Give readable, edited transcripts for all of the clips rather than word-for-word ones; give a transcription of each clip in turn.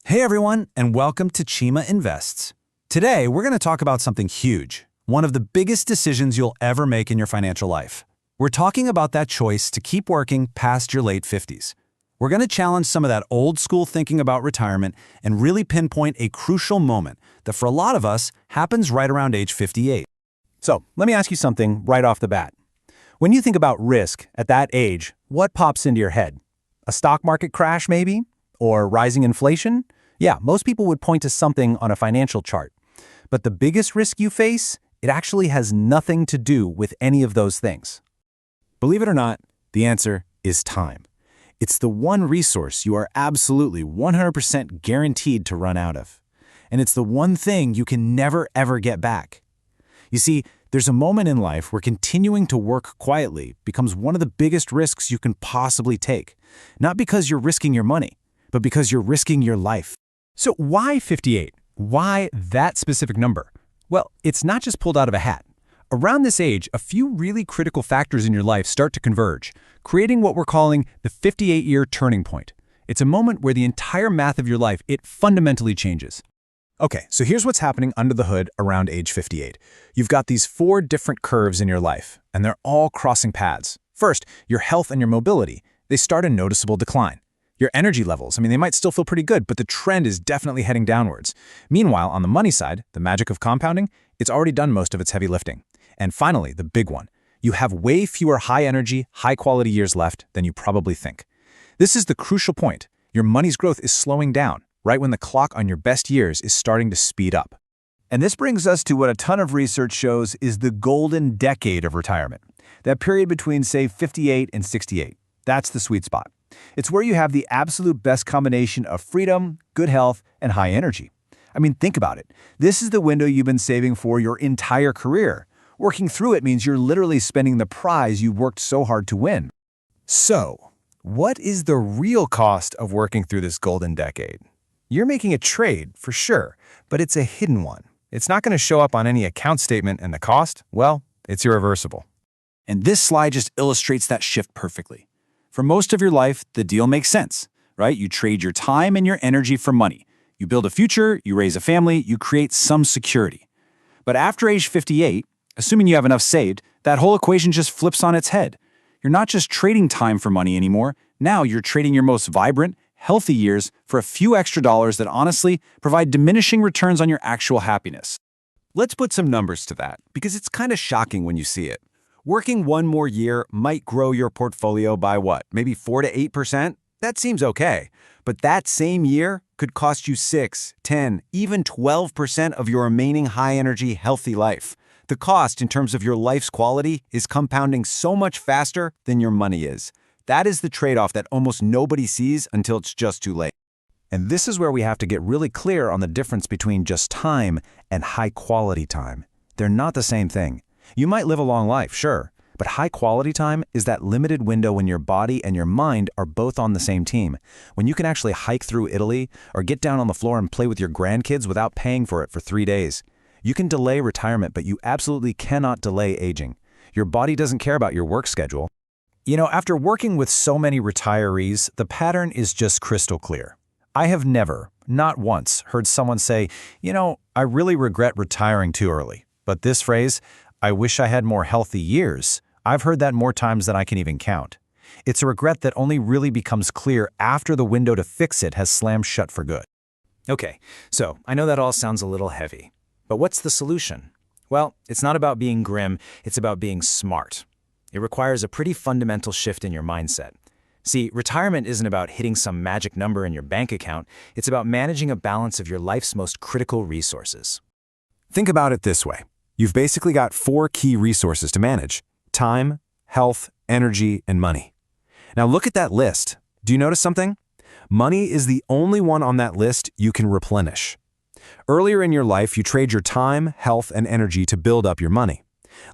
Hey everyone, and welcome to Chima Invests. Today, we're going to talk about something huge, one of the biggest decisions you'll ever make in your financial life. We're talking about that choice to keep working past your late 50s. We're going to challenge some of that old school thinking about retirement and really pinpoint a crucial moment that for a lot of us happens right around age 58. So, let me ask you something right off the bat. When you think about risk at that age, what pops into your head? A stock market crash maybe? Or rising inflation? Yeah, most people would point to something on a financial chart. But the biggest risk you face, it actually has nothing to do with any of those things. Believe it or not, the answer is time. It's the one resource you are absolutely 100% guaranteed to run out of. And it's the one thing you can never ever get back. You see, there's a moment in life where continuing to work quietly becomes one of the biggest risks you can possibly take. Not because you're risking your money, but because you're risking your life. So why 58? Why that specific number? Well, it's not just pulled out of a hat. Around this age, a few really critical factors in your life start to converge, creating what we're calling the 58-year turning point. It's a moment where the entire math of your life, it fundamentally changes. Okay, so here's what's happening under the hood around age 58. You've got these 4 different curves in your life, and they're all crossing paths. First, your health and your mobility. They start a noticeable decline. Your energy levels, they might still feel pretty good, but the trend is definitely heading downwards. Meanwhile, on the money side, the magic of compounding, it's already done most of its heavy lifting. And finally, the big one. You have way fewer high-energy, high-quality years left than you probably think. This is the crucial point. Your money's growth is slowing down, right when the clock on your best years is starting to speed up. And this brings us to what a ton of research shows is the golden decade of retirement. That period between, say, 58 and 68. That's the sweet spot. It's where you have the absolute best combination of freedom, good health, and high energy. Think about it. This is the window you've been saving for your entire career. Working through it means you're literally spending the prize you worked so hard to win. So, what is the real cost of working through this golden decade? You're making a trade, for sure, but it's a hidden one. It's not going to show up on any account statement, and the cost, well, it's irreversible. And this slide just illustrates that shift perfectly. For most of your life, the deal makes sense, right? You trade your time and your energy for money. You build a future, you raise a family, you create some security. But after age 58, assuming you have enough saved, that whole equation just flips on its head. You're not just trading time for money anymore. Now you're trading your most vibrant, healthy years for a few extra dollars that honestly provide diminishing returns on your actual happiness. Let's put some numbers to that, because it's kind of shocking when you see it. Working one more year might grow your portfolio by what, maybe 4 to 8%? That seems okay. But that same year could cost you 6, 10, even 12% of your remaining high-energy, healthy life. The cost in terms of your life's quality is compounding so much faster than your money is. That is the trade-off that almost nobody sees until it's just too late. And this is where we have to get really clear on the difference between just time and high-quality time. They're not the same thing. You might live a long life, sure, but high-quality time is that limited window when your body and your mind are both on the same team, when you can actually hike through Italy or get down on the floor and play with your grandkids without paying for it for 3 days. You can delay retirement, but you absolutely cannot delay aging. Your body doesn't care about your work schedule. After working with so many retirees, the pattern is just crystal clear. I have never, not once, heard someone say, I really regret retiring too early. But this phrase, I wish I had more healthy years, I've heard that more times than I can even count. It's a regret that only really becomes clear after the window to fix it has slammed shut for good. Okay, so I know that all sounds a little heavy. But what's the solution? Well, it's not about being grim, it's about being smart. It requires a pretty fundamental shift in your mindset. See, retirement isn't about hitting some magic number in your bank account, it's about managing a balance of your life's most critical resources. Think about it this way. You've basically got 4 key resources to manage: time, health, energy, and money. Now look at that list. Do you notice something? Money is the only one on that list you can replenish. Earlier in your life, you trade your time, health, and energy to build up your money.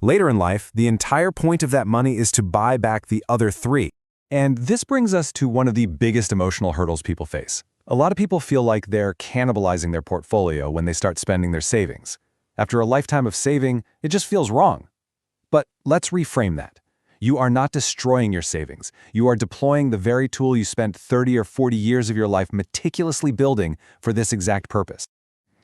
Later in life, the entire point of that money is to buy back the other 3. And this brings us to one of the biggest emotional hurdles people face. A lot of people feel like they're cannibalizing their portfolio when they start spending their savings. After a lifetime of saving, it just feels wrong. But let's reframe that. You are not destroying your savings. You are deploying the very tool you spent 30 or 40 years of your life meticulously building for this exact purpose.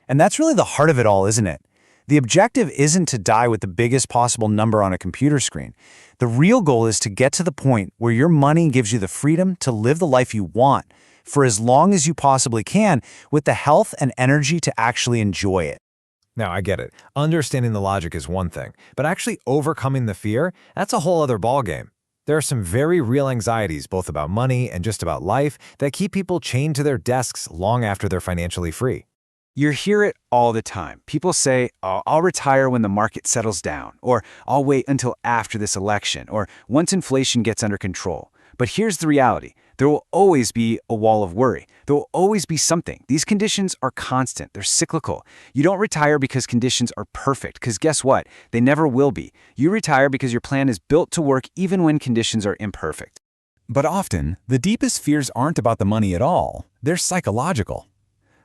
And that's really the heart of it all, isn't it? The objective isn't to die with the biggest possible number on a computer screen. The real goal is to get to the point where your money gives you the freedom to live the life you want for as long as you possibly can, with the health and energy to actually enjoy it. Now, I get it. Understanding the logic is one thing, but actually overcoming the fear, that's a whole other ballgame. There are some very real anxieties, both about money and just about life, that keep people chained to their desks long after they're financially free. You hear it all the time. People say, "Oh, I'll retire when the market settles down," or "I'll wait until after this election," or "once inflation gets under control." But here's the reality. There will always be a wall of worry. There will always be something. These conditions are constant. They're cyclical. You don't retire because conditions are perfect, because guess what? They never will be. You retire because your plan is built to work even when conditions are imperfect. But often, the deepest fears aren't about the money at all. They're psychological.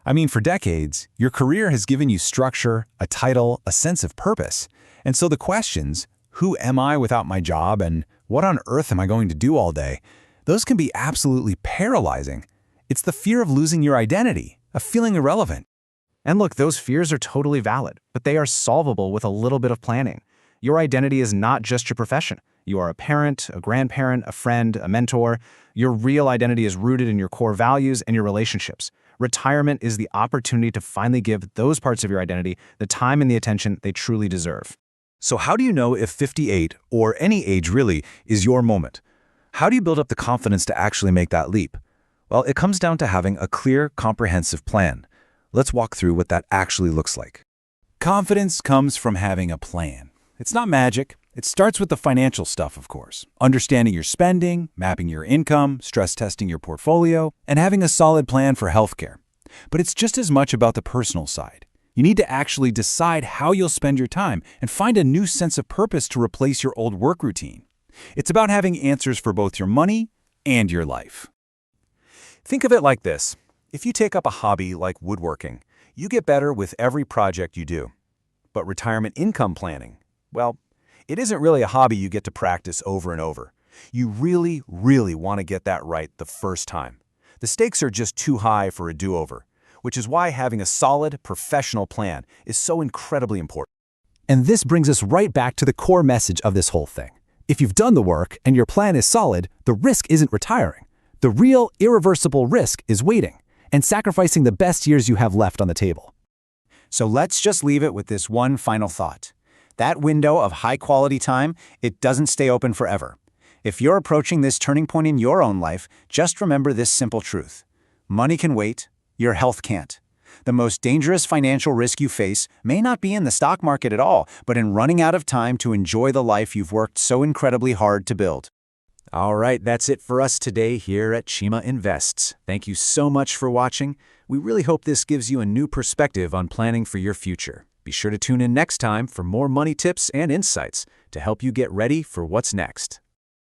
I mean, for decades, your career has given you structure, a title, a sense of purpose. And so the questions, who am I without my job and what on earth am I going to do all day, those can be absolutely paralyzing. It's the fear of losing your identity, of feeling irrelevant. And look, those fears are totally valid, but they are solvable with a little bit of planning. Your identity is not just your profession. You are a parent, a grandparent, a friend, a mentor. Your real identity is rooted in your core values and your relationships. Retirement is the opportunity to finally give those parts of your identity the time and the attention they truly deserve. So how do you know if 58, or any age really, is your moment? How do you build up the confidence to actually make that leap? Well, it comes down to having a clear, comprehensive plan. Let's walk through what that actually looks like. Confidence comes from having a plan. It's not magic. It starts with the financial stuff, of course. Understanding your spending, mapping your income, stress testing your portfolio, and having a solid plan for healthcare. But it's just as much about the personal side. You need to actually decide how you'll spend your time and find a new sense of purpose to replace your old work routine. It's about having answers for both your money and your life. Think of it like this. If you take up a hobby like woodworking, you get better with every project you do. But retirement income planning, well, it isn't really a hobby you get to practice over and over. You really, really want to get that right the first time. The stakes are just too high for a do-over, which is why having a solid, professional plan is so incredibly important. And this brings us right back to the core message of this whole thing. If you've done the work and your plan is solid, the risk isn't retiring. The real, irreversible risk is waiting and sacrificing the best years you have left on the table. So let's just leave it with this one final thought. That window of high-quality time, it doesn't stay open forever. If you're approaching this turning point in your own life, just remember this simple truth. Money can wait, your health can't. The most dangerous financial risk you face may not be in the stock market at all, but in running out of time to enjoy the life you've worked so incredibly hard to build. All right, that's it for us today here at Chima Invests. Thank you so much for watching. We really hope this gives you a new perspective on planning for your future. Be sure to tune in next time for more money tips and insights to help you get ready for what's next.